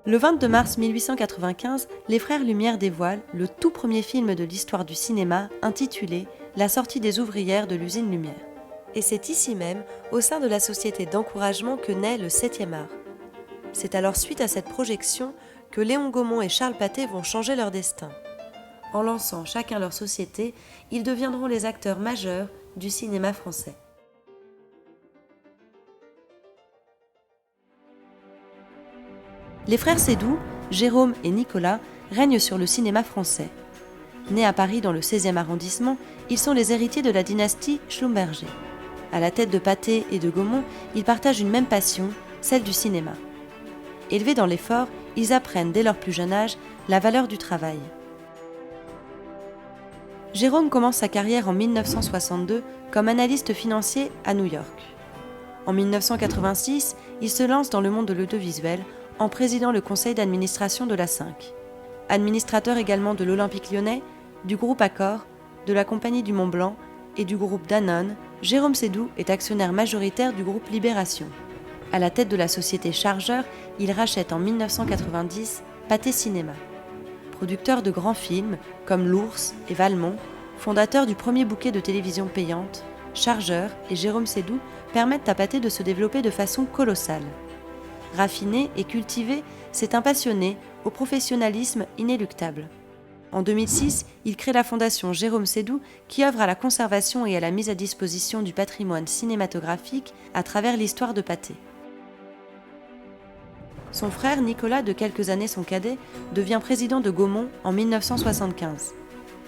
Le 22 mars 1895, les frères Lumière dévoilent le tout premier film de l'histoire du cinéma intitulé « La sortie des ouvrières de l'usine Lumière ». Et c'est ici même, au sein de la société d'encouragement, que naît le 7e art. C'est alors suite à cette projection que Léon Gaumont et Charles Pathé vont changer leur destin. En lançant chacun leur société, ils deviendront les acteurs majeurs du cinéma français. Les frères Seydoux, Jérôme et Nicolas, règnent sur le cinéma français. Nés à Paris dans le 16e arrondissement, ils sont les héritiers de la dynastie Schlumberger. À la tête de Pathé et de Gaumont, ils partagent une même passion, celle du cinéma. Élevés dans l'effort, ils apprennent dès leur plus jeune âge la valeur du travail. Jérôme commence sa carrière en 1962 comme analyste financier à New York. En 1986, il se lance dans le monde de l'audiovisuel en présidant le conseil d'administration de la 5. Administrateur également de l'Olympique Lyonnais, du groupe Accor, de la Compagnie du Mont Blanc et du groupe Danone, Jérôme Seydoux est actionnaire majoritaire du groupe Libération. À la tête de la société Chargeur, il rachète en 1990 Pathé Cinéma. Producteur de grands films comme L'Ours et Valmont, fondateur du premier bouquet de télévision payante, Chargeur et Jérôme Seydoux permettent à Pathé de se développer de façon colossale. Raffiné et cultivé, c'est un passionné au professionnalisme inéluctable. En 2006, il crée la fondation Jérôme Seydoux qui œuvre à la conservation et à la mise à disposition du patrimoine cinématographique à travers l'histoire de Pathé. Son frère Nicolas, de quelques années son cadet, devient président de Gaumont en 1975.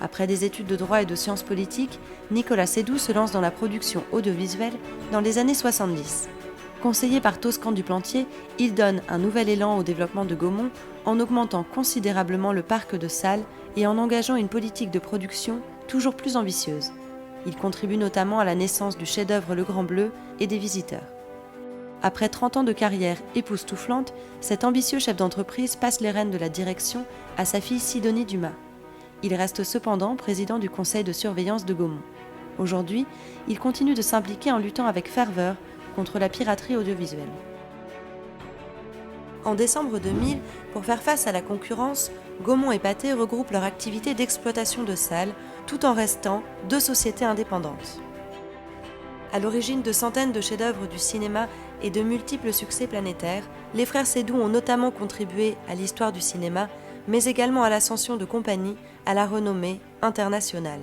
Après des études de droit et de sciences politiques, Nicolas Seydoux se lance dans la production audiovisuelle dans les années 70. Conseillé par Toscan du Plantier, il donne un nouvel élan au développement de Gaumont en augmentant considérablement le parc de salles et en engageant une politique de production toujours plus ambitieuse. Il contribue notamment à la naissance du chef-d'œuvre Le Grand Bleu et des Visiteurs. Après 30 ans de carrière époustouflante, cet ambitieux chef d'entreprise passe les rênes de la direction à sa fille Sidonie Dumas. Il reste cependant président du conseil de surveillance de Gaumont. Aujourd'hui, il continue de s'impliquer en luttant avec ferveur contre la piraterie audiovisuelle. En décembre 2000, pour faire face à la concurrence, Gaumont et Pathé regroupent leur activité d'exploitation de salles tout en restant deux sociétés indépendantes. À l'origine de centaines de chefs-d'œuvre du cinéma et de multiples succès planétaires, les frères Seydoux ont notamment contribué à l'histoire du cinéma, mais également à l'ascension de compagnies à la renommée internationale.